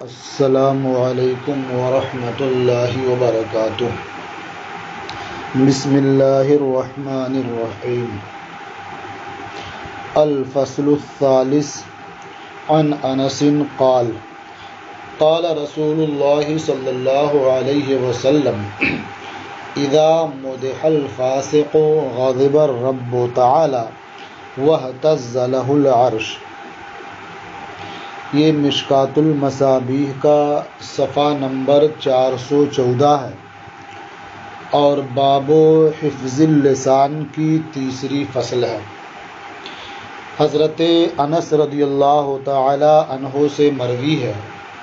السلام علیکم ورحمۃ اللہ وبرکاتہ۔ بسم اللہ الرحمن الرحیم۔ الفصل الثالث عن انس قال قال رسول اللہ صلی اللہ علیہ وسلم اذا مدح الفاسق غضب الرب تعالی واہتز له العرش۔ یہ مشکات المصابیح کا صفحہ نمبر 414 ہے اور باب حفظ اللسان کی تیسری فصل ہے۔ حضرت انس رضی اللہ تعالی عنہ سے مروی ہے،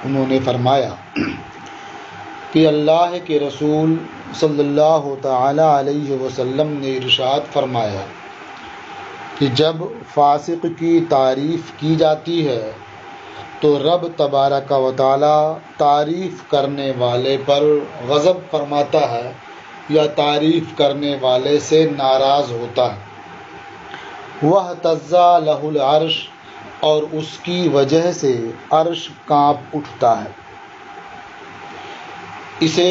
انہوں نے فرمایا کہ اللہ کے رسول صلی اللہ تعالی علیہ وسلم نے ارشاد فرمایا کہ جب فاسق کی تعریف کی جاتی ہے تو رب تبارک و تعالی تعریف کرنے والے پر غضب فرماتا ہے یا تعریف کرنے والے سے ناراض ہوتا ہے۔ وَاهْتَزَّ لَهُ الْعَرْشُ، اور اس کی وجہ سے عرش کانپ اٹھتا ہے۔ اسے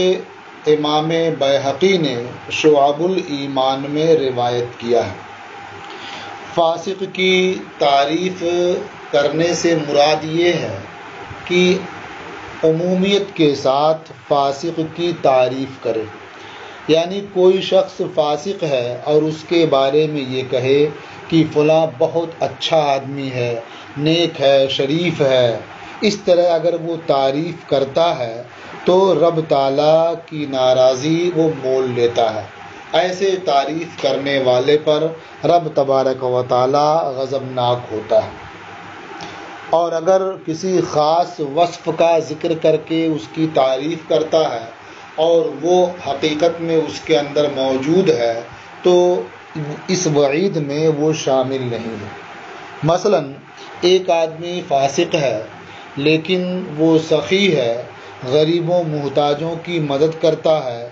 امام بیہقی نے شعب الایمان میں روایت کیا ہے۔ فاسق کی تعریف کرنے سے مراد یہ ہے کہ عمومیت کے ساتھ فاسق کی تعریف کرے، یعنی کوئی شخص فاسق ہے اور اس کے بارے میں یہ کہے کہ فلاں بہت اچھا آدمی ہے، نیک ہے، شریف ہے، اس طرح اگر وہ تعریف کرتا ہے تو رب تعالیٰ کی ناراضی وہ مول لیتا ہے۔ ایسے تعریف کرنے والے پر رب تبارک و تعالی غضبناک ہوتا ہے، اور اگر کسی خاص وصف کا ذکر کر کے اس کی تعریف کرتا ہے اور وہ حقیقت میں اس کے اندر موجود ہے تو اس وعید میں وہ شامل نہیں ہے۔ مثلا ایک آدمی فاسق ہے لیکن وہ سخی ہے، غریبوں محتاجوں کی مدد کرتا ہے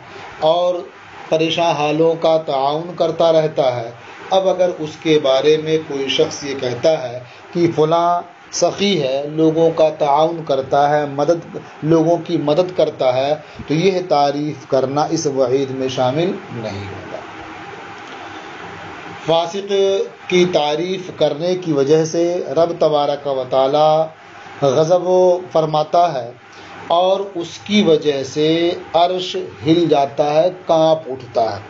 اور پریشان حالوں کا تعاون کرتا رہتا ہے۔ اب اگر اس کے بارے میں کوئی شخص یہ کہتا ہے کہ فلاں سخی ہے، لوگوں کا تعاون کرتا ہے، لوگوں کی مدد کرتا ہے، تو یہ تعریف کرنا اس وعید میں شامل نہیں ہوگا۔ فاسق کی تعریف کرنے کی وجہ سے رب تبارک و تعالی غضب فرماتا ہے اور اس کی وجہ سے عرش ہل جاتا ہے، کانپ اٹھتا ہے۔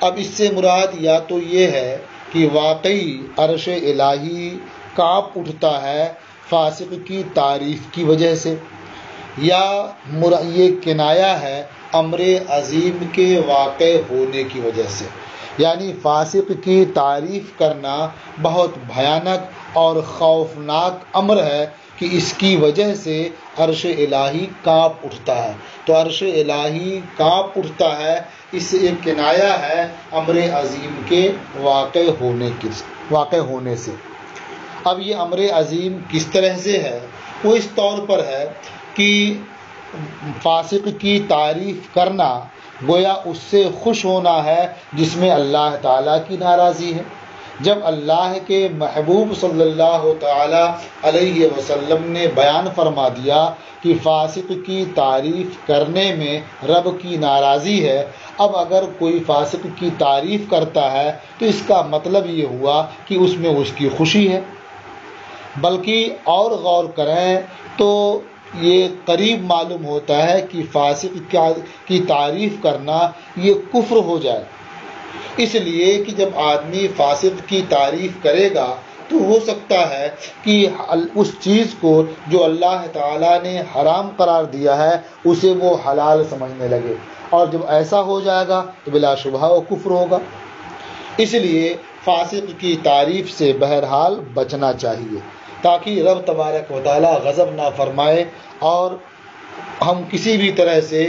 اب اس سے مراد یا تو یہ ہے کہ واقعی عرش الہی کانپ اٹھتا ہے فاسق کی تعریف کی وجہ سے، یا یہ کنایہ ہے امر عظیم کے واقع ہونے کی وجہ سے، یعنی فاسق کی تعریف کرنا بہت بھیانک اور خوفناک امر ہے کہ اس کی وجہ سے عرش الہی کانپ اٹھتا ہے۔ تو عرش الہی کانپ اٹھتا ہے، اس ایک کنایہ ہے امر عظیم کے واقع ہونے سے۔ اب یہ امر عظیم کس طرح سے ہے؟ وہ اس طور پر ہے کہ فاسق کی تعریف کرنا گویا اس سے خوش ہونا ہے جس میں اللہ تعالیٰ کی ناراضی ہے۔ جب اللہ کے محبوب صلی اللہ تعالی علیہ وسلم نے بیان فرما دیا کہ فاسق کی تعریف کرنے میں رب کی ناراضی ہے، اب اگر کوئی فاسق کی تعریف کرتا ہے تو اس کا مطلب یہ ہوا کہ اس میں اس کی خوشی ہے۔ بلکہ اور غور کریں تو یہ قریب معلوم ہوتا ہے کہ فاسق کی تعریف کرنا یہ کفر ہو جائے، اس لیے کہ جب آدمی فاسق کی تعریف کرے گا تو ہو سکتا ہے کہ اس چیز کو جو اللہ تعالیٰ نے حرام قرار دیا ہے اسے وہ حلال سمجھنے لگے، اور جب ایسا ہو جائے گا تو بلا شبہ وہ کفر ہوگا۔ اس لیے فاسق کی تعریف سے بہرحال بچنا چاہیے تاکہ رب تبارک و تعالی غضب نہ فرمائے اور ہم کسی بھی طرح سے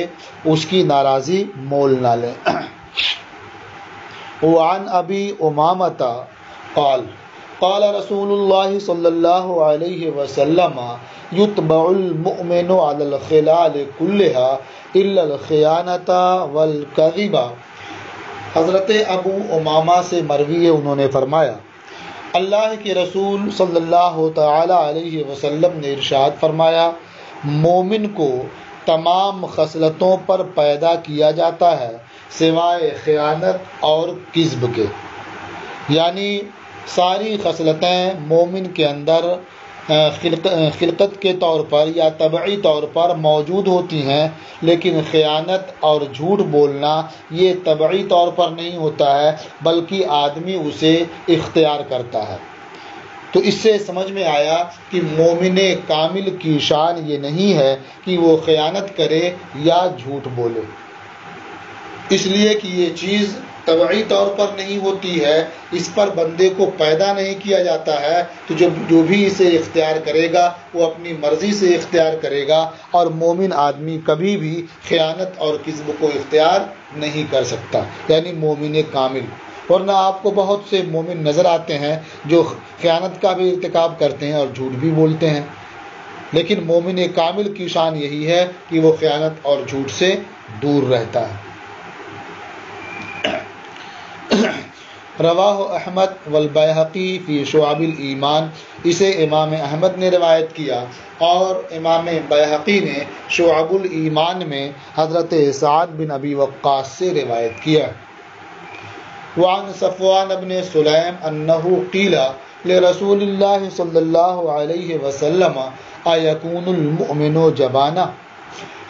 اس کی ناراضی مول نہ لیں۔ وعن ابی امامۃ قال قال رسول اللہ صلی اللہ علیہ وسلم یتبع المؤمن علی الخلال كلها الا الخیانۃ والکذب۔ حضرت ابو امامہ سے مروی ہے، انہوں نے فرمایا اللہ کے رسول صلی اللہ تعالی علیہ وسلم نے ارشاد فرمایا مومن کو تمام خصلتوں پر پیدا کیا جاتا ہے سوائے خیانت اور کذب کے، یعنی ساری خصلتیں مومن کے اندر خلقت کے طور پر یا طبعی طور پر موجود ہوتی ہیں، لیکن خیانت اور جھوٹ بولنا یہ طبعی طور پر نہیں ہوتا ہے بلکہ آدمی اسے اختیار کرتا ہے۔ تو اس سے سمجھ میں آیا کہ مومن کامل کی شان یہ نہیں ہے کہ وہ خیانت کرے یا جھوٹ بولے، اس لیے کہ یہ چیز طبعی طور پر نہیں ہوتی ہے، اس پر بندے کو پیدا نہیں کیا جاتا ہے، تو جو بھی اسے اختیار کرے گا وہ اپنی مرضی سے اختیار کرے گا، اور مومن آدمی کبھی بھی خیانت اور کذب کو اختیار نہیں کر سکتا، یعنی مومن کامل۔ ورنہ آپ کو بہت سے مومن نظر آتے ہیں جو خیانت کا بھی ارتکاب کرتے ہیں اور جھوٹ بھی بولتے ہیں، لیکن مومن کامل کی شان یہی ہے کہ وہ خیانت اور جھوٹ سے دور رہتا ہے۔ رواہ احمد والبیہقی فی شعب الایمان، اسے امام احمد نے روایت کیا اور امام بیہقی نے شعب الایمان میں حضرت سعد بن ابی وقاص سے روایت کیا۔ وعن صفوان بن سلیم انہ قیل لرسول اللہ صلی اللہ علیہ وسلم ایکون المؤمن جبانا،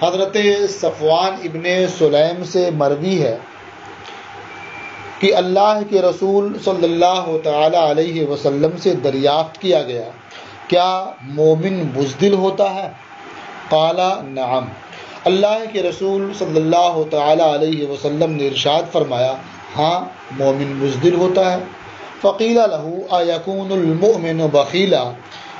حضرت صفوان ابن سلیم سے مروی ہے کہ اللہ کے رسول صلی اللہ تعالی علیہ وسلم سے دریافت کیا گیا، کیا مومن بزدل ہوتا ہے؟ قال نعم، اللہ کے رسول صلی اللہ تعالی علیہ وسلم نے ارشاد فرمایا، ہاں مومن بزدل ہوتا ہے۔ فقیل له ایکون المؤمن بخیلا،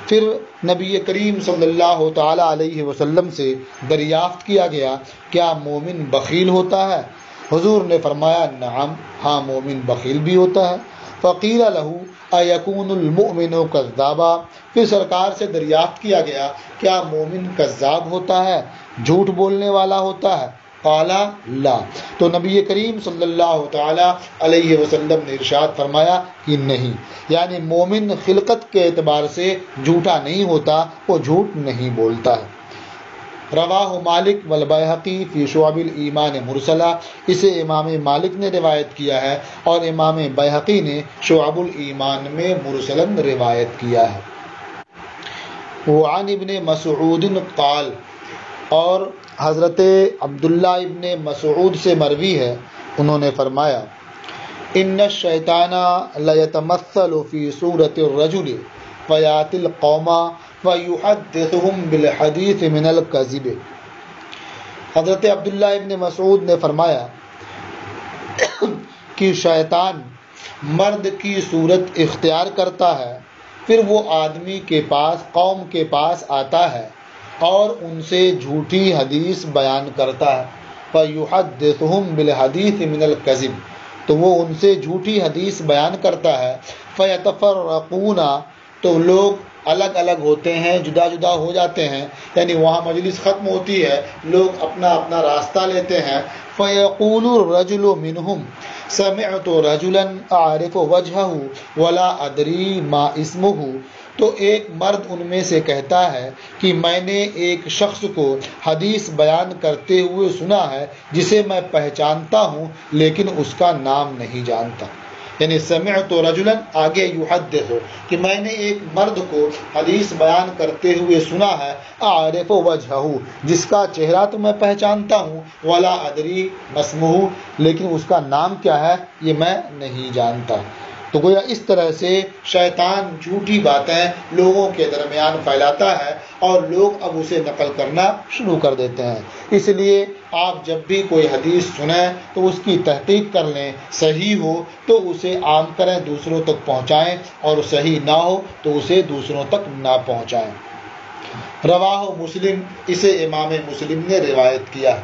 پھر نبی کریم صلی اللہ تعالی علیہ وسلم سے دریافت کیا گیا، کیا مومن بخیل ہوتا ہے؟ حضور نے فرمایا نعم، ہاں مومن بخیل بھی ہوتا ہے۔ فقیل له ایکون المؤمن کذابا، پھر سرکار سے دریافت کیا گیا، کیا مومن کذاب ہوتا ہے، جھوٹ بولنے والا ہوتا ہے؟ قال لا، تو نبی کریم صلی اللہ تعالی علیہ وسلم نے ارشاد فرمایا کہ نہیں، یعنی مومن خلقت کے اعتبار سے جھوٹا نہیں ہوتا، وہ جھوٹ نہیں بولتا ہے۔ رواہ مالک والبیہقی فی شعب الایمان مرسلہ، اسے امام مالک نے روایت کیا ہے اور امام بیہقی نے شعب الایمان میں مرسلن روایت کیا ہے۔ وعن ابن مسعود قال، اور حضرت عبداللہ ابن مسعود سے مروی ہے، انہوں نے فرمایا، ان الشیطان لیتمثل فی صورت الرجل فیاتی القوم ویحدثهم بالحدیث من الکذب، حضرت عبداللہ ابن مسعود نے فرمایا کہ شیطان مرد کی صورت اختیار کرتا ہے، پھر وہ آدمی کے پاس، قوم کے پاس آتا ہے اور ان سے جھوٹی حدیث بیان کرتا ہے۔ فَيُحَدِّثُهُمْ بِالْحَدِيثِ مِنَ الْكَذِبِ، تو وہ ان سے جھوٹی حدیث بیان کرتا ہے۔ فَيَتَفَرَّقُونَ، تو لوگ الگ الگ ہوتے ہیں، جدا جدا ہو جاتے ہیں، یعنی وہاں مجلس ختم ہوتی ہے، لوگ اپنا اپنا راستہ لیتے ہیں۔ فَيَقُولُ الرَّجُلُ مِنْهُمْ سَمِعْتُ رَجُلًا أَعْرِفُ وَجْهَهُ وَلَا أَدْرِي مَا اسْمُهُ، تو ایک مرد ان میں سے کہتا ہے کہ میں نے ایک شخص کو حدیث بیان کرتے ہوئے سنا ہے جسے میں پہچانتا ہوں لیکن اس کا نام نہیں جانتا، یعنی سمعت رجلا آگے یحدث، کہ میں نے ایک مرد کو حدیث بیان کرتے ہوئے سنا ہے، اعرف وجہہ، جس کا چہرہ تو میں پہچانتا ہوں، ولا ادری اسمہ، لیکن اس کا نام کیا ہے یہ میں نہیں جانتا۔ تو گویا اس طرح سے شیطان جھوٹی باتیں لوگوں کے درمیان پھیلاتا ہے اور لوگ اب اسے نقل کرنا شروع کر دیتے ہیں۔ اس لیے آپ جب بھی کوئی حدیث سنیں تو اس کی تحقیق کر لیں، صحیح ہو تو اسے عام کریں، دوسروں تک پہنچائیں، اور صحیح نہ ہو تو اسے دوسروں تک نہ پہنچائیں۔ رواہ مسلم، اسے امام مسلم نے روایت کیا۔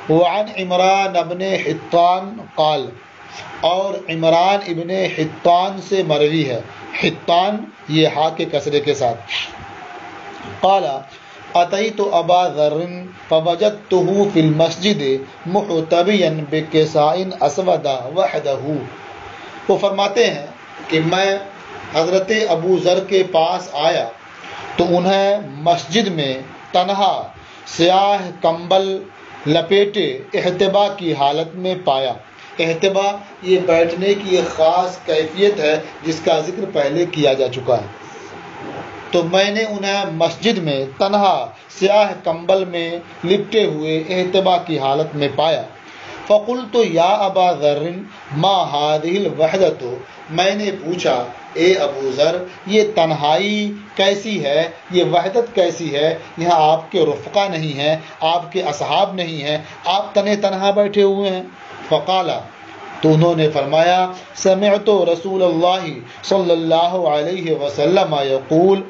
وعن عمران ابن حطان قال، اور عمران ابن حطان سے مروی ہے، حطان یہ ہا کے کسرے کے ساتھ، قال اتیت ابا ذر فوجدته فی المسجد محتبیا بکساء اسود وحدہ، وہ فرماتے ہیں کہ میں حضرت ابو ذر کے پاس آیا تو انہیں مسجد میں تنہا سیاہ کمبل لپیٹے احتبا کی حالت میں پایا۔ احتبا یہ بیٹھنے کی ایک خاص کیفیت ہے جس کا ذکر پہلے کیا جا چکا ہے۔ تو میں نے انہیں مسجد میں تنہا سیاہ کمبل میں لپٹے ہوئے احتبا کی حالت میں پایا۔ فقلت یا ابا ذر ما هذه الوحدۃ، میں نے پوچھا اے ابو ذر یہ تنہائی کیسی ہے، یہ وحدت کیسی ہے؟ یہاں آپ کے رفقا نہیں ہیں، آپ کے اصحاب نہیں ہیں، آپ تنہا بیٹھے ہوئے ہیں۔ فقالا، تو انہوں نے فرمایا سمعت رسول اللہ صلی اللہ علیہ وسلم یقول،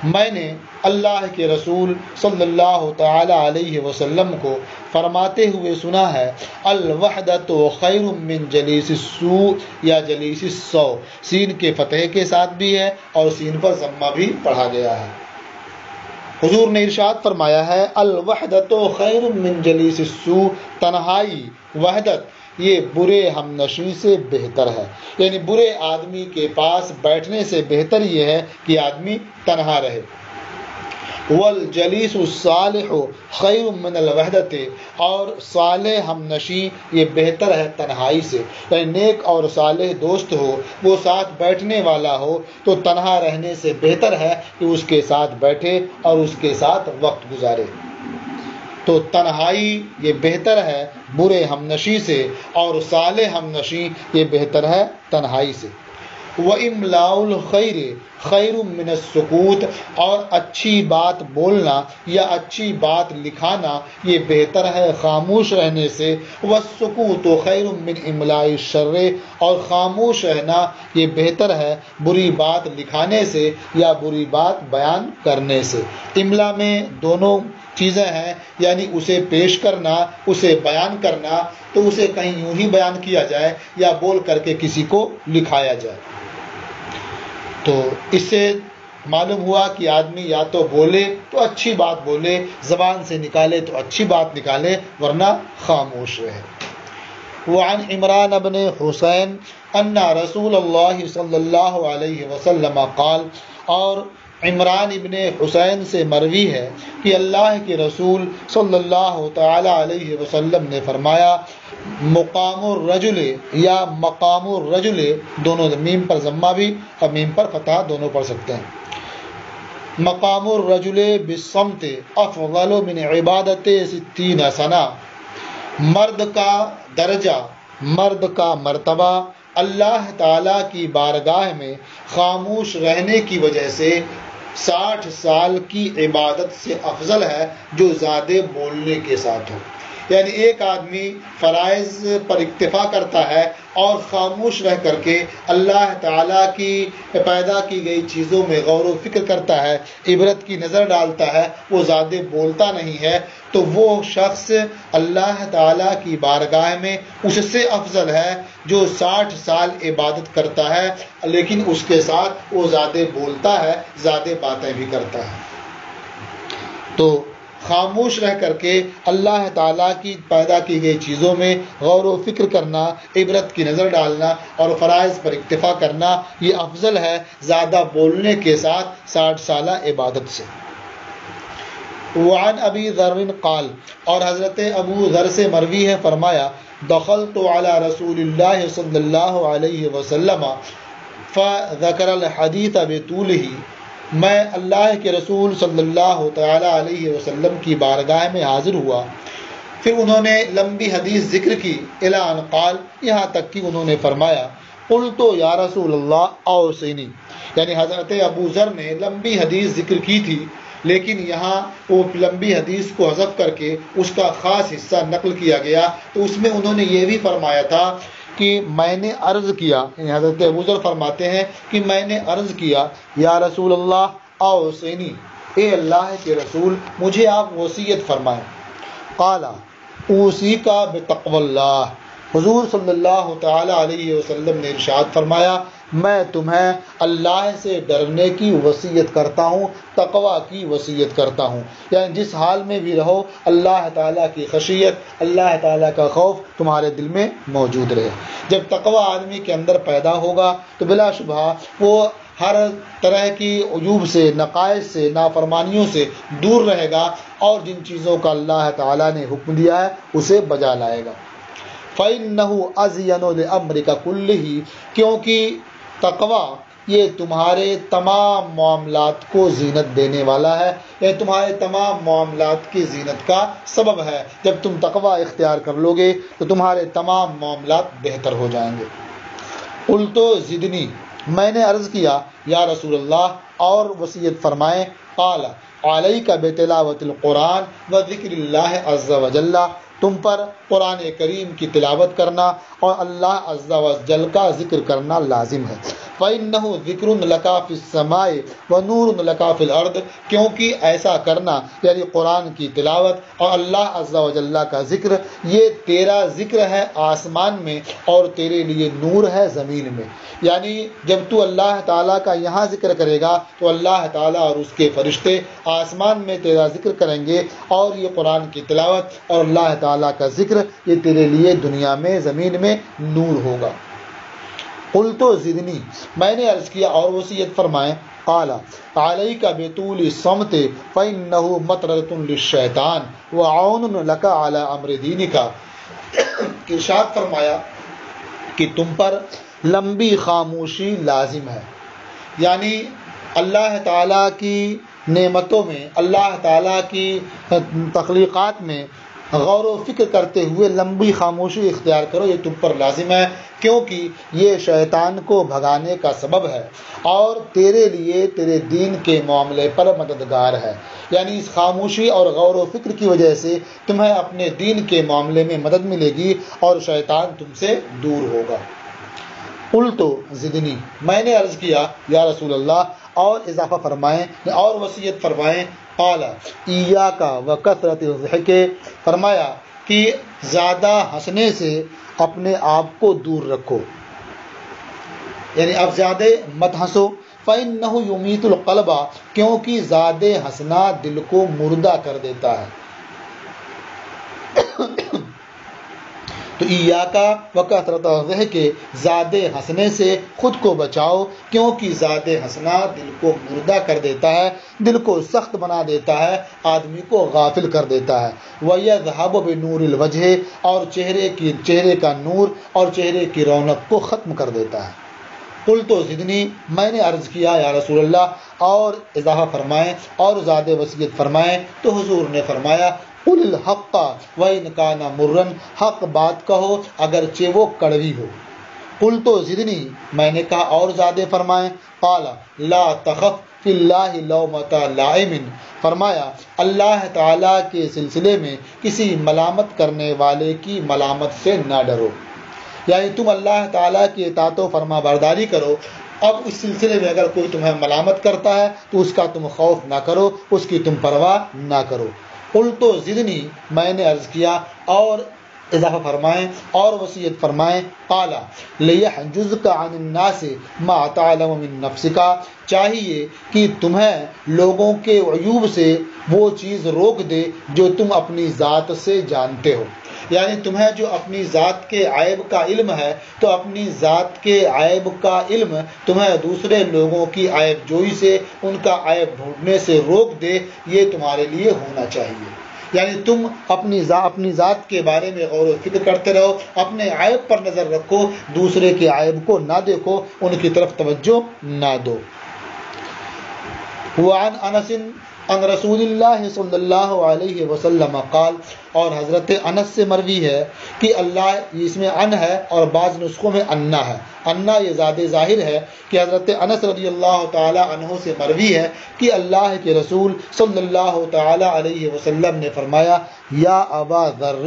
میں نے اللہ کے رسول صلی اللہ تعالی علیہ وسلم کو فرماتے ہوئے سنا ہے الوحدۃ خیر من جلیس السوء یا جلیس السوء، سین کے فتح کے ساتھ بھی ہے اور سین پر ضمہ بھی پڑھا گیا ہے۔ حضور نے ارشاد فرمایا ہے الوحدۃ خیر من جلیس السوء، تنہائی وحدت یہ برے ہم نشیں سے بہتر ہے، یعنی برے آدمی کے پاس بیٹھنے سے بہتر یہ ہے کہ آدمی تنہا رہے۔ والجلیس الصالح خیر من الوحدۃ، اور صالح ہم نشیں یہ بہتر ہے تنہائی سے، یعنی نیک اور صالح دوست ہو، وہ ساتھ بیٹھنے والا ہو تو تنہا رہنے سے بہتر ہے کہ اس کے ساتھ بیٹھے اور اس کے ساتھ وقت گزارے۔ تو تنہائی یہ بہتر ہے برے ہم نشیں سے، اور صالح ہم نشیں یہ بہتر ہے تنہائی سے۔ وَإِمْلَاءُ الْخَيْرِ خَيْرٌ مِّنَ السُّكُوتِ، اور اچھی بات بولنا یا اچھی بات لکھانا یہ بہتر ہے خاموش رہنے سے۔ وَالسُّكُوتُ خَيْرٌ مِّنْ إِمْلَاءِ الشَّرِّ، اور خاموش رہنا یہ بہتر ہے بری بات لکھانے سے یا بری بات بیان کرنے سے۔ املا میں دونوں چیزیں ہیں، یعنی اسے پیش کرنا، اسے بیان کرنا، تو اسے کہیں یوں ہی بیان کیا جائے یا بول کر کے کسی کو لکھایا جائے۔ تو اس سے معلوم ہوا کہ آدمی یا تو بولے تو اچھی بات بولے، زبان سے نکالے تو اچھی بات نکالے، ورنہ خاموش رہے۔ وعن عمران بن حسین ان رسول اللہ صلی اللہ علیہ وسلم قال، اور عمران ابن حسین سے مروی ہے کہ اللہ کے رسول صلی اللہ تعالی علیہ وسلم نے فرمایا مقام الرجل یا مقام الرجل، دونوں میم پر ضمہ بھی اور میم پر فتح دونوں پڑھ سکتے ہیں۔ مقام الرجل بالصمت افضل من عبادت 60 سنہ، مرد کا درجہ، مرد کا مرتبہ اللہ تعالیٰ کی بارگاہ میں خاموش رہنے کی وجہ سے 60 سال کی عبادت سے افضل ہے جو زیادہ بولنے کے ساتھ ہو۔ یعنی ایک آدمی فرائض پر اکتفا کرتا ہے اور خاموش رہ کر کے اللہ تعالیٰ کی پیدا کی گئی چیزوں میں غور و فکر کرتا ہے، عبرت کی نظر ڈالتا ہے، وہ زیادہ بولتا نہیں ہے، تو وہ شخص اللہ تعالیٰ کی بارگاہ میں اس سے افضل ہے جو 60 سال عبادت کرتا ہے لیکن اس کے ساتھ وہ زیادہ بولتا ہے، زیادہ باتیں بھی کرتا ہے۔ تو خاموش رہ کر کے اللہ تعالیٰ کی پیدا کی گئی چیزوں میں غور و فکر کرنا، عبرت کی نظر ڈالنا اور فرائض پر اکتفا کرنا یہ افضل ہے زیادہ بولنے کے ساتھ 60 سالہ عبادت سے۔ وعن ابی ذر قال، اور حضرت ابو ذر سے مروی ہے فرمایا دخلت علی رسول اللہ صلی اللہ علیہ وسلم فذکر الحدیث بطولہ، میں اللہ کے رسول صلی اللہ تعالی علیہ وسلم کی بارگاہ میں حاضر ہوا، پھر انہوں نے لمبی حدیث ذکر کی الی ان قال، یہاں تک کہ انہوں نے فرمایا قلت یا رسول اللہ اوصنی، یعنی حضرت ابو ذر نے لمبی حدیث ذکر کی تھی لیکن یہاں وہ لمبی حدیث کو حذف کر کے اس کا خاص حصہ نقل کیا گیا، تو اس میں انہوں نے یہ بھی فرمایا تھا کہ میں نے عرض کیا، یعنی حضرت ابو ذر فرماتے ہیں کہ میں نے عرض کیا یا رسول اللہ اوصنی، اے اللہ کے رسول مجھے آپ وصیت فرمائیں۔ قال اوصیک بتقوی اللہ، حضور صلی اللہ تعالی علیہ وسلم نے ارشاد فرمایا میں تمہیں اللہ سے ڈرنے کی وصیت کرتا ہوں، تقوی کی وصیت کرتا ہوں، یعنی جس حال میں بھی رہو اللہ تعالیٰ کی خشیت، اللہ تعالیٰ کا خوف تمہارے دل میں موجود رہے۔ جب تقوی آدمی کے اندر پیدا ہوگا تو بلا شبہ وہ ہر طرح کی عیوب سے، نقائص سے، نافرمانیوں سے دور رہے گا اور جن چیزوں کا اللہ تعالیٰ نے حکم دیا ہے اسے بجا لائے گا۔ فَإِنَّهُ أَزْيَنُ لِأَمْرِكَ كُلِّهِ، کیونکہ تقویٰ یہ تمہارے تمام معاملات کو زینت دینے والا ہے، یہ تمہارے تمام معاملات کی زینت کا سبب ہے۔ جب تم تقویٰ اختیار کر لو گے تو تمہارے تمام معاملات بہتر ہو جائیں گے۔ قلت زدنی، میں نے عرض کیا یا رسول اللہ اور وصیت فرمائیں۔ قال علیک بتلاوت القرآن و ذکر اللہ عز وجل، تم پر قرآن کریم کی تلاوت کرنا اور اللہ عز و جل کا ذکر کرنا لازم ہے۔ فَإِنَّهُ ذِكْرٌ لَكَ فِي السَّمَاءِ وَنُورٌ لَكَ فِي الْأَرْضِ، کیونکہ ایسا کرنا یعنی قرآن کی تلاوت اور اللہ عز و جل کا ذکر، یہ تیرا ذکر ہے آسمان میں اور تیرے لیے نور ہے زمین میں۔ یعنی جب تو اللہ تعالیٰ کا یہاں ذکر کرے گا تو اللہ تعالیٰ اور اس کے فرشتے آسمان میں تیرا ذکر کریں گے، اور یہ قرآن کی تلاوت اور اللہ تعالیٰ کا ذکر یہ تیرے لیے دنیا میں زمین میں نور ہوگا۔ قلت زدنی، میں نے عرض کیا اور وصیت فرمائیں۔ قال علیک بطول الصمت فإنه مطردۃ للشیطان وعون لک علی امر دینک، ارشاد فرمایا کہ تم پر لمبی خاموشی لازم ہے، یعنی اللہ تعالیٰ کی نعمتوں میں، اللہ تعالیٰ کی تخلیقات میں غور و فکر کرتے ہوئے لمبی خاموشی اختیار کرو، یہ تم پر لازم ہے، کیونکہ یہ شیطان کو بھگانے کا سبب ہے اور تیرے لیے تیرے دین کے معاملے پر مددگار ہے۔ یعنی اس خاموشی اور غور و فکر کی وجہ سے تمہیں اپنے دین کے معاملے میں مدد ملے گی اور شیطان تم سے دور ہوگا۔ قلت زدنی، میں نے عرض کیا یا رسول اللہ اور اضافہ فرمائیں اور وصیت فرمائیں۔ قال ایاک وکثرۃ الضحک، فرمایا کہ زیادہ ہنسنے سے اپنے آپ کو دور رکھو، یعنی اب زیادہ مت ہنسو۔ فإنہ یمیت القلب، کیونکہ زیادہ ہنسنا دل کو مردہ کر دیتا ہے۔ تو ایاک وکثرۃ الضحک، زیادہ ہنسنے سے خود کو بچاؤ، کیونکہ زیادہ ہنسنا دل کو مردہ کر دیتا ہے، دل کو سخت بنا دیتا ہے، آدمی کو غافل کر دیتا ہے۔ وَيَذْهَبُ بِنُورِ الْوَجْهِ، اور چہرے کا نور اور چہرے کی رونق کو ختم کر دیتا ہے۔ قلت زدنی، میں نے عرض کیا یا رسول اللہ اور اضافہ فرمائیں اور زیادہ وصیت فرمائیں، تو حضور نے فرمایا قل الحق وإن كان مرًا، حق بات کہو اگرچہ وہ کڑوی ہو۔ قلت زدنی، میں نے کہا اور زیادہ فرمائیں۔ قال لا تخف فی اللہ لومۃ لائم، فرمایا اللہ تعالیٰ کے سلسلے میں کسی ملامت کرنے والے کی ملامت سے نہ ڈرو، یعنی تم اللہ تعالیٰ کی اطاعت و فرما برداری کرو، اب اس سلسلے میں اگر کوئی تمہیں ملامت کرتا ہے تو اس کا تم خوف نہ کرو، اس کی تم پرواہ نہ کرو۔ قلت زدنی، میں نے عرض کیا اور اضافہ فرمائیں اور وصیت فرمائیں۔ قال لیحجزک عن الناس ما تعلم من نفسک، چاہیے کہ تمہیں لوگوں کے عیوب سے وہ چیز روک دے جو تم اپنی ذات سے جانتے ہو، یعنی تمہیں جو اپنی ذات کے عیب کا علم ہے تو اپنی ذات کے عیب کا علم تمہیں دوسرے لوگوں کی عیب جوئی سے، ان کا عیب ڈھونڈنے سے روک دے، یہ تمہارے لیے ہونا چاہیے۔ یعنی تم اپنی ذات کے بارے میں غور و فکر کرتے رہو، اپنے عیب پر نظر رکھو، دوسرے کے عیب کو نہ دیکھو، ان کی طرف توجہ نہ دو۔ وعن انس ان رسول اللہ صلی اللہ علیہ وسلم قال، اور حضرت انس سے مروی ہے کہ اللہ، اس میں ان ہے اور بعض نسخوں میں انا ہے، انا یہ زیادہ ظاہر ہے کہ حضرت انس رضی اللہ تعالی عنہ سے مروی ہے کہ اللہ کے رسول صلی اللہ تعالی علیہ وسلم نے فرمایا یا ابا ذر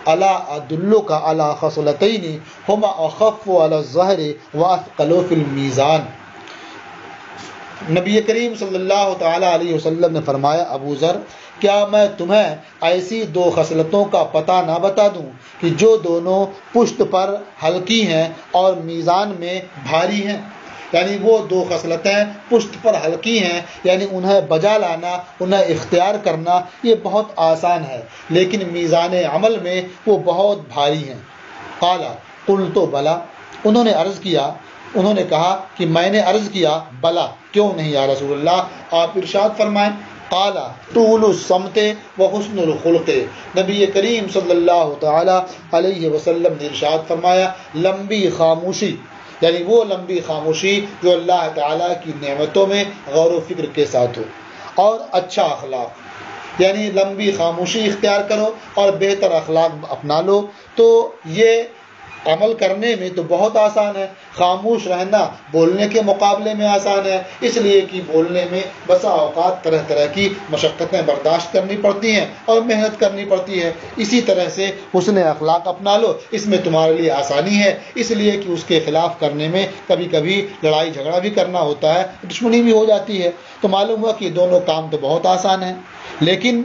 الا ادلک علی خصلتین ہما اخف علی الظہر واثقل فی المیزان۔ نبی کریم صلی اللہ تعالی علیہ وسلم نے فرمایا ابو ذر، کیا میں تمہیں ایسی دو خصلتوں کا پتہ نہ بتا دوں کہ جو دونوں پشت پر ہلکی ہیں اور میزان میں بھاری ہیں؟ یعنی وہ دو خصلتیں پشت پر ہلکی ہیں، یعنی انہیں بجا لانا، انہیں اختیار کرنا یہ بہت آسان ہے، لیکن میزان عمل میں وہ بہت بھاری ہیں۔ قال قلت بلا، انہوں نے عرض کیا انہوں نے کہا کہ میں نے عرض کیا بلا کیوں نہیں یا رسول اللہ، آپ ارشاد فرمائیں۔ قال طول الصمت وحسن الخلق، نبی کریم صلی اللہ تعالی علیہ وسلم نے ارشاد فرمایا لمبی خاموشی، یعنی وہ لمبی خاموشی جو اللہ تعالیٰ کی نعمتوں میں غور و فکر کے ساتھ ہو، اور اچھا اخلاق، یعنی لمبی خاموشی اختیار کرو اور بہتر اخلاق اپنا لو، تو یہ عمل کرنے میں تو بہت آسان ہے۔ خاموش رہنا بولنے کے مقابلے میں آسان ہے، اس لیے کہ بولنے میں بسا اوقات طرح طرح کی مشقتیں برداشت کرنی پڑتی ہیں اور محنت کرنی پڑتی ہے۔ اسی طرح سے حسن اخلاق اپنا لو، اس میں تمہارے لیے آسانی ہے، اس لیے کہ اس کے خلاف کرنے میں کبھی کبھی لڑائی جھگڑا بھی کرنا ہوتا ہے، دشمنی بھی ہو جاتی ہے۔ تو معلوم ہوا کہ دونوں کام تو بہت آسان ہیں، لیکن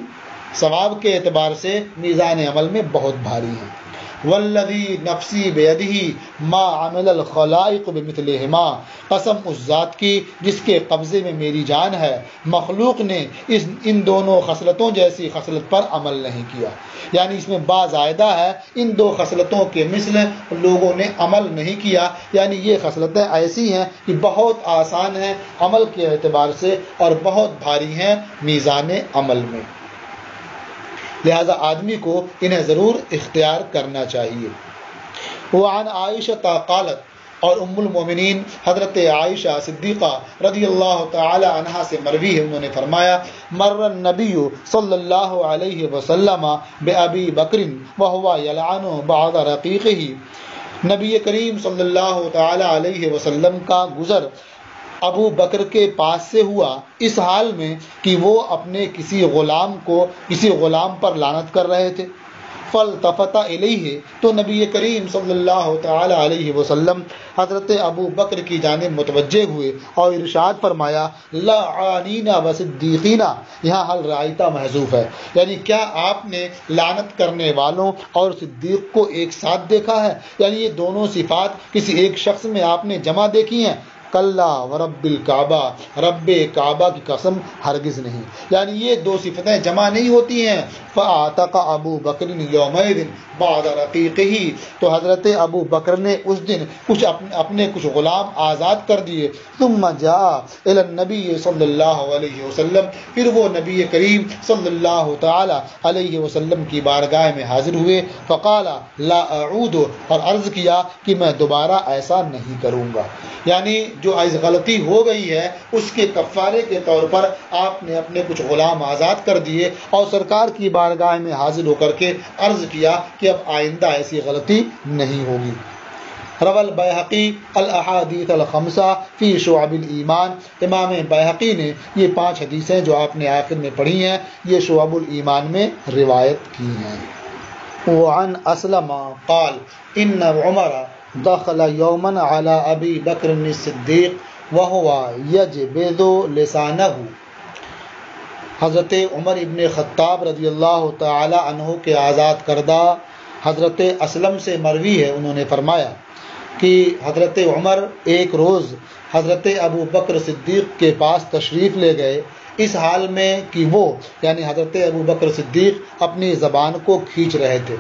ثواب کے اعتبار سے میزان عمل میں بہت بھاری ہیں۔ والذی نفسی بیدہ ما عمل الخلائق بمثلہما، قسم اس ذات کی جس کے قبضے میں میری جان ہے، مخلوق نے ان دونوں خصلتوں جیسی خصلت پر عمل نہیں کیا، یعنی اس میں با زائدہ ہے، ان دو خصلتوں کے مثل لوگوں نے عمل نہیں کیا، یعنی یہ خصلتیں ایسی ہیں کہ بہت آسان ہیں عمل کے اعتبار سے اور بہت بھاری ہیں میزان عمل میں، لہذا آدمی کو انہیں ضرور اختیار کرنا چاہیے۔ وعن عائشہ قالت، اور ام المومنین حضرت عائشہ صدیقہ رضی اللہ تعالی عنہا سے مروی ہے، انہوں نے فرمایا مر النبی صلی اللہ علیہ وسلم بأبی بکر وہو یلعن بعض رقیقہ، نبی کریم صلی اللہ تعالی علیہ وسلم کا گزر ابو بکر کے پاس سے ہوا اس حال میں کہ وہ اپنے کسی غلام پر لعنت کر رہے تھے۔ فالتفت الیہ، تو نبی کریم صلی اللہ تعالی علیہ وسلم حضرت ابو بکر کی جانب متوجہ ہوئے اور ارشاد فرمایا لعانین و صدیقین، یہاں حل رعیتہ محذوف ہے، یعنی کیا آپ نے لعنت کرنے والوں اور صدیق کو ایک ساتھ دیکھا ہے؟ یعنی یہ دونوں صفات کسی ایک شخص میں آپ نے جمع دیکھی ہیں؟ کلا ورب الکعبہ، رب کعبہ کی قسم ہرگز نہیں، یعنی یہ دو صفتیں جمع نہیں ہوتی ہیں۔ فاعتق ابو بکر یومئذ بعد رقیقہ، تو حضرت ابو بکر نے اس دن اپنے کچھ غلام آزاد کر دیے۔ ثم جاء الی النبی صلی اللہ علیہ وسلم، پھر وہ نبی کریم صلی اللہ تعالی علیہ وسلم کی بارگاہ میں حاضر ہوئے۔ فقال لا اعود، اور عرض کیا کہ میں دوبارہ ایسا نہیں کروں گا، یعنی جو غلطی ہو گئی ہے اس کے کفارے کے طور پر آپ نے اپنے کچھ غلام آزاد کر دیے اور سرکار کی بارگاہ میں حاضر ہو کر کے عرض کیا کہ اب آئندہ ایسی غلطی نہیں ہوگی۔ روى البیہقی الاحادیث الخمسہ فی شعب الایمان، امام بیہقی نے یہ 5 حدیثیں جو آپ نے آخر میں پڑھی ہیں یہ شعب الایمان میں روایت کی ہیں۔ وعن اسلم قال ان عمر دخل یوما علی ابی بکر الصدیق وہو یجبذ لسانہ، حضرت عمر ابن خطاب رضی اللہ تعالی عنہ کے آزاد کردہ حضرت اسلم سے مروی ہے، انہوں نے فرمایا کہ حضرت عمر ایک روز حضرت ابو بکر صدیق کے پاس تشریف لے گئے، اس حال میں کہ وہ یعنی حضرت ابو بکر صدیق اپنی زبان کو کھینچ رہے تھے،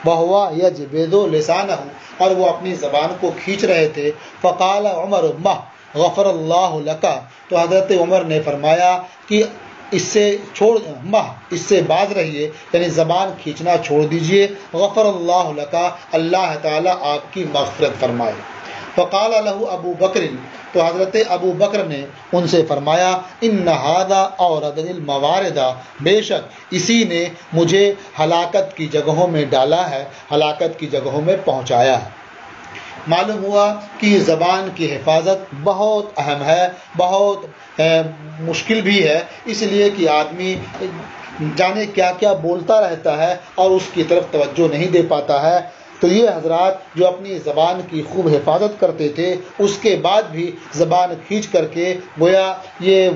وہو یجبذ لسانہ، اور وہ اپنی زبان کو کھینچ رہے تھے۔ فقال عمر مہ غفر اللہ لک، تو حضرت عمر نے فرمایا کہ اس سے باز رہیے، یعنی زبان کھینچنا چھوڑ دیجئے، غفر اللہ لک، اللہ تعالیٰ آپ کی مغفرت فرمائے۔ فقال له ابو بکر، تو حضرت ابو بکر نے ان سے فرمایا ان ھذا اوردنی الموارد، بے شک اسی نے مجھے ہلاکت کی جگہوں میں ڈالا ہے، ہلاکت کی جگہوں میں پہنچایا ہے۔ معلوم ہوا کہ زبان کی حفاظت بہت اہم ہے، بہت مشکل بھی ہے، اس لیے کہ آدمی جانے کیا کیا بولتا رہتا ہے اور اس کی طرف توجہ نہیں دے پاتا ہے۔ تو یہ حضرات جو اپنی زبان کی خوب حفاظت کرتے تھے اس کے بعد بھی زبان کھینچ کر کے گویا یہ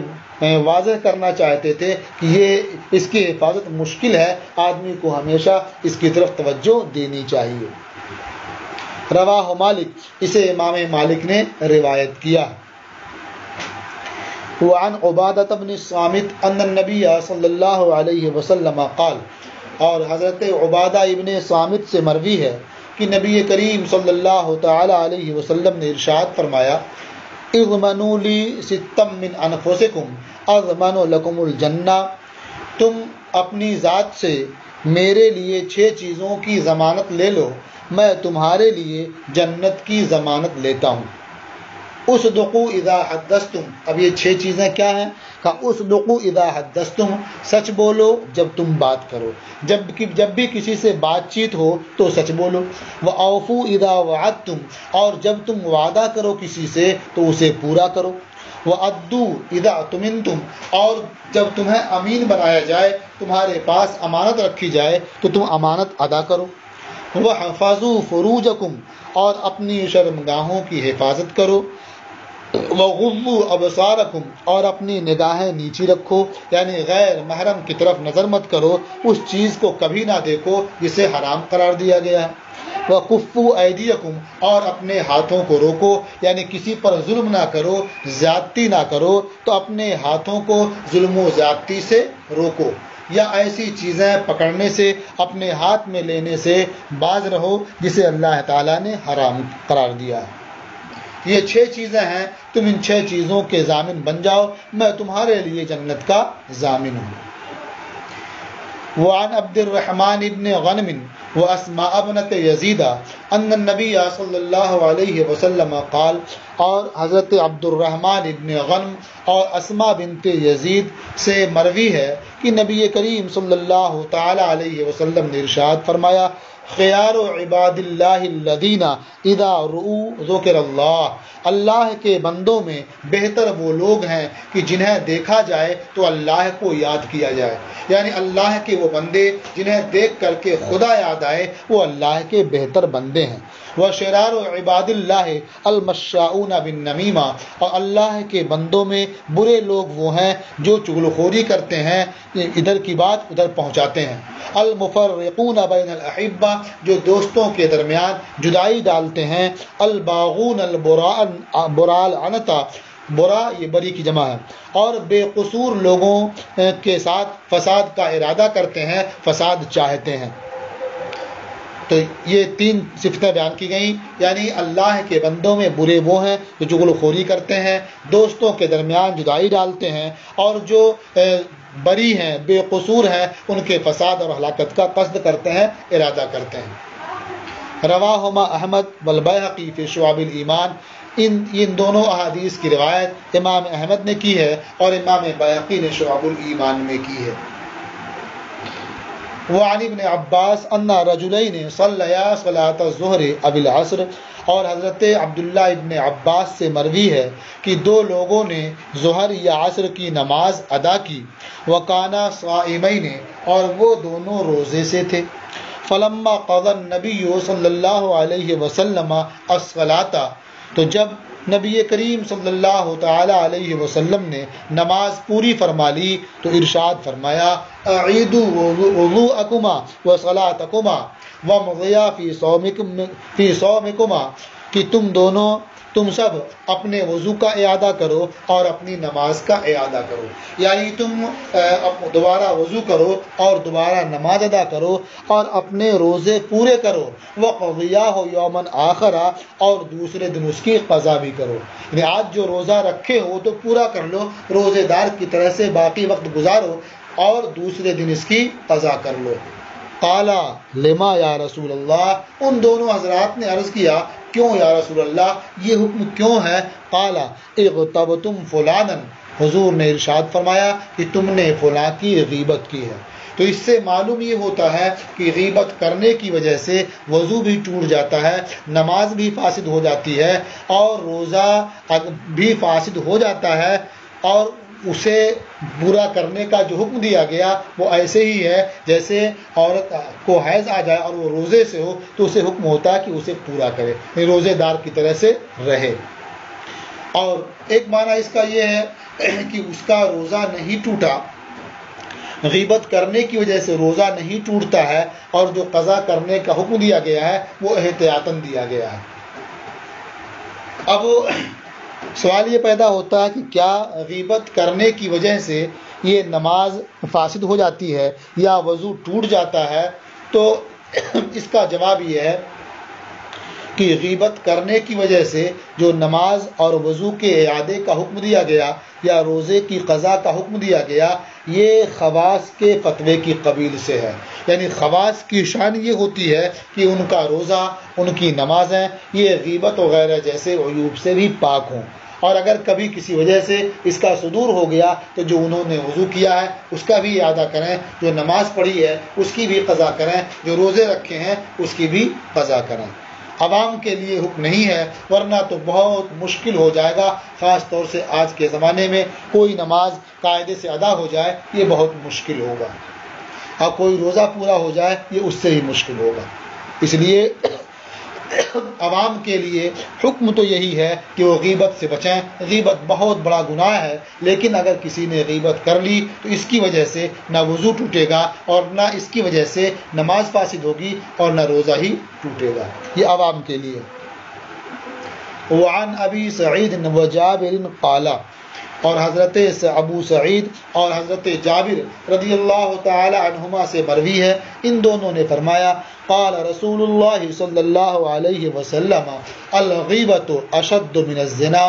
واضح کرنا چاہتے تھے کہ یہ اس کی حفاظت مشکل ہے، آدمی کو ہمیشہ اس کی طرف توجہ دینی چاہیے۔ رواہ مالک، اسے امام مالک نے روایت کیا۔ وعن عبادۃ بن الصامت ان النبی صلی اللہ علیہ وسلم قال، اور حضرت عبادہ ابن صامت سے مروی ہے کہ نبی کریم صلی اللہ تعالی علیہ وسلم نے ارشاد فرمایا اضمنوا لی ستا من انفسکم اضمن لکم الجنہ، تم اپنی ذات سے میرے لیے 6 چیزوں کی ضمانت لے لو، میں تمہارے لیے جنت کی ضمانت لیتا ہوں۔ اصدقوا اذا حدثتم، اب یہ 6 چیزیں کیا ہیں؟ کہ اصدقوا اذا حدثتم، سچ بولو جب تم بات کرو، جب بھی کسی سے بات چیت ہو تو سچ بولو۔ واوفوا اذا وعدتم، اور جب تم وعدہ کرو کسی سے تو اسے پورا کرو۔ وَأَدُّوا اِذَا اؤْتُمِنْتُمْ، اور جب تمہیں امین بنایا جائے، تمہارے پاس امانت رکھی جائے تو تم امانت ادا کرو۔ وَحَفَظُوا فُرُوجَكُمْ، اور اپنی شرمگاہوں کی حفاظت کرو۔ وَغُضُّوا أَبْصَارَكُمْ، اور اپنی نگاہیں نیچی رکھو، یعنی غیر محرم کی طرف نظر مت کرو، اس چیز کو کبھی نہ دیکھو جسے حرام قرار دیا گیا ہے۔ وَكُفُّوا أَيْدِيَكُمْ، اور اپنے ہاتھوں کو روکو، یعنی کسی پر ظلم نہ کرو، زیادتی نہ کرو، تو اپنے ہاتھوں کو ظلم و زیادتی سے روکو، یا ایسی چیزیں پکڑنے سے، اپنے ہاتھ میں لینے سے باز رہو جسے اللہ تعالیٰ نے حرام قرار دیا ہے۔ یہ 6 چیزیں ہیں، تم ان 6 چیزوں کے ضامن بن جاؤ، میں تمہارے لیے جنت کا ضامن ہوں۔ وعن عبد الرحمن بن غنم واسماء بنت یزید ان النبی صلی اللہ علیہ وسلم قال، اور حضرت عبد الرحمن ابن غنم اور اسماء بنت یزید سے مروی ہے کہ نبی کریم صلی اللہ تعالی علیہ وسلم نے ارشاد فرمایا خیار عباد اللہ الذین اذا رؤوا ذکر اللہ، اللہ کے بندوں میں بہتر وہ لوگ ہیں کہ جنہیں دیکھا جائے تو اللہ کو یاد کیا جائے، یعنی اللہ کے وہ بندے جنہیں دیکھ کر کے خدا یاد آئے وہ اللہ کے بہتر بندے ہیں۔ وشرار عباد اللہ المشاؤون بالنمیمہ، اور اللہ کے بندوں میں برے لوگ وہ ہیں جو چغلخوری کرتے ہیں، ادھر کی بات ادھر پہنچاتے ہیں۔ المفرقون بین الاحبہ، جو دوستوں کے درمیان جدائی ڈالتے ہیں۔ الباغون البراء العنتا، برا یہ بری کی جمع ہے، اور بے قصور لوگوں کے ساتھ فساد کا ارادہ کرتے ہیں، فساد چاہتے ہیں۔ تو یہ 3 صفتیں بیان کی گئیں، یعنی اللہ کے بندوں میں برے وہ ہیں جو چغلخوری کرتے ہیں، دوستوں کے درمیان جدائی ڈالتے ہیں، اور جو بری ہیں، بے قصور ہیں، ان کے فساد اور ہلاکت کا قصد کرتے ہیں، ارادہ کرتے ہیں۔ رواہما احمد والبیہقی فی شعب الایمان، ان دونوں احادیث کی روایت امام احمد نے کی ہے اور امام بیہقی نے شعب الایمان میں کی ہے۔ وعن ابن عباس ان رجلین صلیا صلاۃ الظہر او العصر، اور حضرت عبداللہ ابن عباس سے مروی ہے کہ 2 لوگوں نے ظہر یا عصر کی نماز ادا کی، وکانا صائمین، اور وہ دونوں روزے سے تھے۔ فلما قضى النبی صلی اللہ علیہ وسلم الصلاۃ، تو جب نبی کریم صلی اللہ تعالی علیہ وسلم نے نماز پوری فرما لی تو ارشاد فرمایا اعیدوا وضوءکما وصلاتکما وامضیا فی صومکما، کہ تم سب اپنے وضو کا اعادہ کرو اور اپنی نماز کا اعادہ کرو، یعنی تم دوبارہ وضو کرو اور دوبارہ نماز ادا کرو اور اپنے روزے پورے کرو۔ وَقَضِيَاهُ يَوْمًا آخَرَ، اور دوسرے دن اس کی قضا بھی کرو، یعنی آج جو روزہ رکھے ہو تو پورا کر لو، روزے دار کی طرح سے باقی وقت گزارو اور دوسرے دن اس کی قضا کر لو۔ قال لما یا رسول اللہ، ان دونوں حضرات نے عرض کیا کیوں یا رسول اللہ، یہ حکم کیوں ہے؟ قال اغتبتم فلانا، حضور نے ارشاد فرمایا کہ تم نے فلاں کی غیبت کی ہے۔ تو اس سے معلوم یہ ہوتا ہے کہ غیبت کرنے کی وجہ سے وضو بھی ٹوٹ جاتا ہے، نماز بھی فاسد ہو جاتی ہے اور روزہ بھی فاسد ہو جاتا ہے، اور اسے برا کرنے کا جو حکم دیا گیا وہ ایسے ہی ہے جیسے عورت کو حیض آ جائے اور وہ روزے سے ہو تو اسے حکم ہوتا ہے کہ اسے پورا کرے، روزے دار کی طرح سے رہے۔ اور ایک معنی اس کا یہ ہے کہ اس کا روزہ نہیں ٹوٹا، غیبت کرنے کی وجہ سے روزہ نہیں ٹوٹتا ہے، اور جو قضا کرنے کا حکم دیا گیا ہے وہ احتیاطاً دیا گیا ہے۔ اب سوال یہ پیدا ہوتا ہے کہ کیا غیبت کرنے کی وجہ سے یہ نماز فاسد ہو جاتی ہے یا وضو ٹوٹ جاتا ہے؟ تو اس کا جواب یہ ہے کہ غیبت کرنے کی وجہ سے جو نماز اور وضو کے اعادے کا حکم دیا گیا یا روزے کی قضا کا حکم دیا گیا، یہ خواص کے فتوے کی قبیل سے ہے۔ یعنی خواص کی شان یہ ہوتی ہے کہ ان کا روزہ، ان کی نمازیں یہ غیبت وغیرہ جیسے عیوب سے بھی پاک ہوں، اور اگر کبھی کسی وجہ سے اس کا صدور ہو گیا تو جو انہوں نے وضو کیا ہے اس کا بھی اعادہ کریں، جو نماز پڑھی ہے اس کی بھی قضا کریں، جو روزے رکھے ہیں اس کی بھی قضا کریں۔ عوام کے لیے حکم نہیں ہے، ورنہ تو بہت مشکل ہو جائے گا، خاص طور سے آج کے زمانے میں کوئی نماز قاعدے سے ادا ہو جائے یہ بہت مشکل ہوگا، اور کوئی روزہ پورا ہو جائے یہ اس سے ہی مشکل ہوگا۔ اس لیے عوام کے لیے حکم تو یہی ہے کہ وہ غیبت سے بچیں۔ غیبت بہت بڑا گناہ ہے، لیکن اگر کسی نے غیبت کر لی تو اس کی وجہ سے نہ وضو ٹوٹے گا، اور نہ اس کی وجہ سے نماز فاسد ہوگی، اور نہ روزہ ہی ٹوٹے گا۔ یہ عوام کے لیے۔ وعن ابی سعید وجابر قال، اور حضرت ابو سعید اور حضرت جابر رضی اللہ تعالی عنہما سے مروی ہے، ان دونوں نے فرمایا قال رسول اللہ صلی اللہ علیہ وسلم الغیبۃ اشد من الزنا،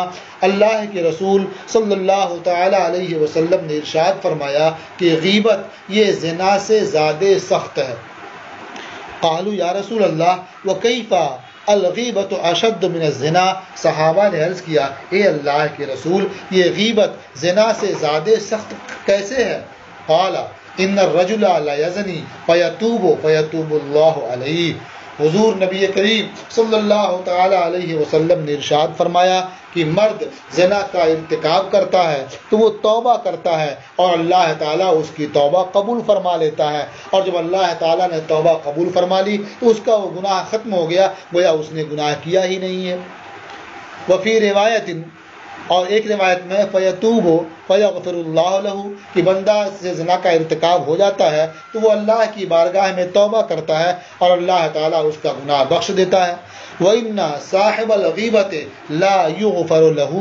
اللہ کے رسول صلی اللہ تعالی علیہ وسلم نے ارشاد فرمایا کہ غیبت یہ زنا سے زیادہ سخت ہے۔ قالوا یا رسول اللہ وکیف الغیبت اشد من الزنا، صحابہ نے عرض کیا اے اللہ کے رسول یہ غیبت زنا سے زیادہ سخت کیسے ہے؟ قال ان الرجل لا یزنی فیتوب اللہ علیہ، حضور نبی کریم صلی اللہ تعالی علیہ وسلم نے ارشاد فرمایا کہ مرد زنا کا ارتکاب کرتا ہے تو وہ توبہ کرتا ہے اور اللہ تعالیٰ اس کی توبہ قبول فرما لیتا ہے، اور جب اللہ تعالیٰ نے توبہ قبول فرما لی تو اس کا وہ گناہ ختم ہو گیا، گویا اس نے گناہ کیا ہی نہیں ہے۔ وفی روایت، اور ایک روایت میں فیتوب فیغفر اللہ لہ، کہ بندہ سے زنا کا ارتکاب ہو جاتا ہے تو وہ اللہ کی بارگاہ میں توبہ کرتا ہے اور اللہ تعالیٰ اس کا گناہ بخش دیتا ہے۔ وَإِنَّ صَاحِبَ الْغِیبَةِ لَا يُغْفَرُ لَهُ،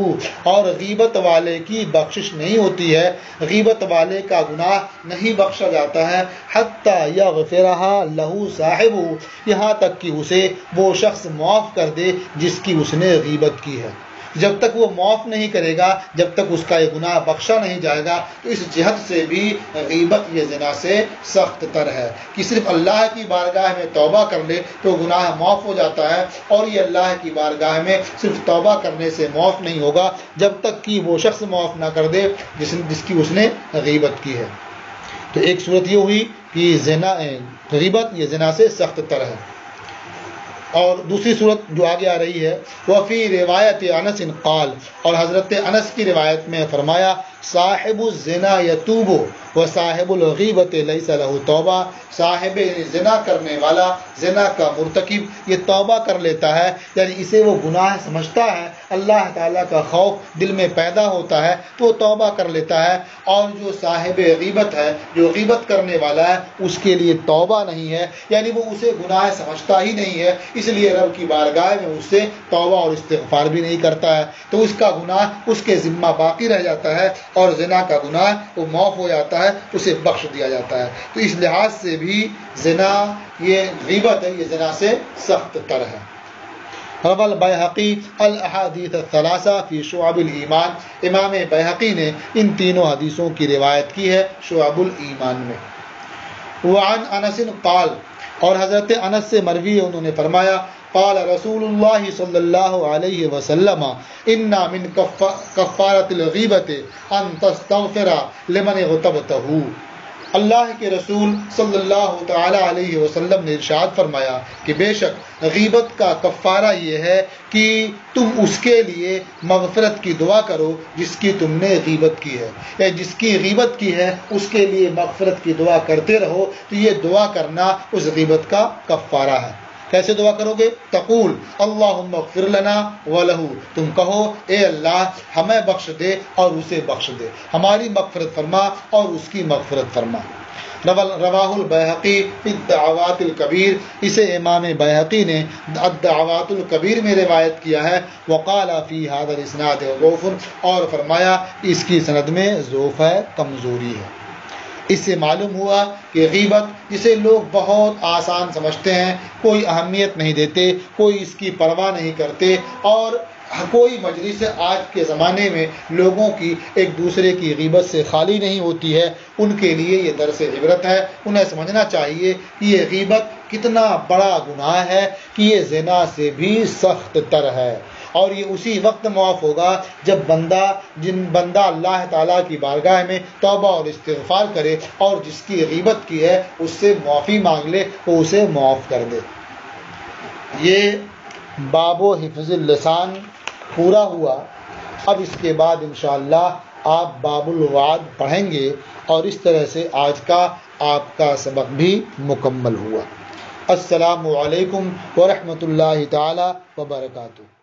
اور غیبت والے کی بخشش نہیں ہوتی ہے، غیبت والے کا گناہ نہیں بخشا جاتا ہے، حَتَّى يَغْفِرَهَا لَهُ صَاحِبُهُ، یہاں تک کہ اسے وہ شخص معاف کر دے جس کی اس نے غیبت کی ہے۔ جب تک وہ معاف نہیں کرے گا، جب تک اس کا یہ گناہ بخشا نہیں جائے گا، تو اس جہت سے بھی غیبت یہ زنا سے سخت تر ہے کہ صرف اللہ کی بارگاہ میں توبہ کر لے تو گناہ معاف ہو جاتا ہے، اور یہ اللہ کی بارگاہ میں صرف توبہ کرنے سے معاف نہیں ہوگا جب تک کہ وہ شخص معاف نہ کر دے جس کی اس نے غیبت کی ہے۔ تو ایک صورت یہ ہوئی کہ غیبت یہ زنا سے سخت تر ہے، اور دوسری صورت جو آگے آ رہی ہے وفی روایت انس قال، اور حضرت انس کی روایت میں فرمایا صاحب الزنا یتوب و صاحب الغیبت لیس لہ توبہ، صاحب زنا کرنے والا، زنا کا مرتکب یہ توبہ کر لیتا ہے، یعنی اسے وہ گناہ سمجھتا ہے، اللہ تعالیٰ کا خوف دل میں پیدا ہوتا ہے تو وہ توبہ کر لیتا ہے، اور جو صاحب غیبت ہے، جو غیبت کرنے والا ہے، اس کے لیے توبہ نہیں ہے، یعنی وہ اسے گناہ سمجھتا ہی نہیں ہے، اس لیے رب کی بارگاہ میں اس سے توبہ اور استغفار بھی نہیں کرتا ہے، تو اس کا گناہ اس کے ذمہ باقی رہ جاتا ہے، اور زنا کا گناہ وہ معاف ہو جاتا ہے، اسے بخش دیا جاتا ہے۔ تو اس لحاظ سے بھی زنا یہ غیبت ہے، یہ زنا سے سخت تر ہے۔ روى البیہقی الاحادیث الثلاثہ فی شعب الایمان، امام بیہقی نے ان تینوں حدیثوں کی روایت کی ہے شعب الایمان میں۔ وعن انس قال، اور حضرت انس سے مروی ہے، انہوں نے فرمایا قال رسول اللہ صلی اللہ علیہ وسلم ان من کفارۃ الغیبۃ ان تستغفر لمن غتبته، اللہ کے رسول صلی اللہ تعالی علیہ وسلم نے ارشاد فرمایا کہ بے شک غیبت کا کفارہ یہ ہے کہ تم اس کے لیے مغفرت کی دعا کرو جس کی تم نے غیبت کی ہے، یا جس کی غیبت کی ہے اس کے لیے مغفرت کی دعا کرتے رہو، تو یہ دعا کرنا اس غیبت کا کفارہ ہے۔ کیسے دعا کرو گے؟ تقول اللہم اغفر لنا ولہ، تم کہو اے اللہ ہمیں بخش دے اور اسے بخش دے، ہماری مغفرت فرما اور اس کی مغفرت فرما۔ رواہ البیہقی فی الدعوات الکبیر، اسے امام بیہقی نے الدعوات الکبیر میں روایت کیا ہے۔ وقال فی ھذا الاسناد ضعف، اور فرمایا اس کی سند میں ضعف ہے، کمزوری ہے۔ اس سے معلوم ہوا کہ غیبت جسے لوگ بہت آسان سمجھتے ہیں، کوئی اہمیت نہیں دیتے، کوئی اس کی پرواہ نہیں کرتے، اور کوئی مجلس آج کے زمانے میں لوگوں کی ایک دوسرے کی غیبت سے خالی نہیں ہوتی ہے، ان کے لیے یہ درس عبرت ہے۔ انہیں سمجھنا چاہیے کہ یہ غیبت کتنا بڑا گناہ ہے کہ یہ زنا سے بھی سخت تر ہے، اور یہ اسی وقت معاف ہوگا جب بندہ اللہ تعالیٰ کی بارگاہ میں توبہ اور استغفار کرے، اور جس کی غیبت کی ہے اس سے معافی مانگ لے، وہ اسے معاف کر دے۔ یہ باب و حفظ اللسان پورا ہوا۔ اب اس کے بعد انشاءاللہ آپ باب الوعد پڑھیں گے، اور اس طرح سے آج کا آپ کا سبق بھی مکمل ہوا۔ السلام علیکم ورحمۃ اللہ تعالی وبرکاتہ۔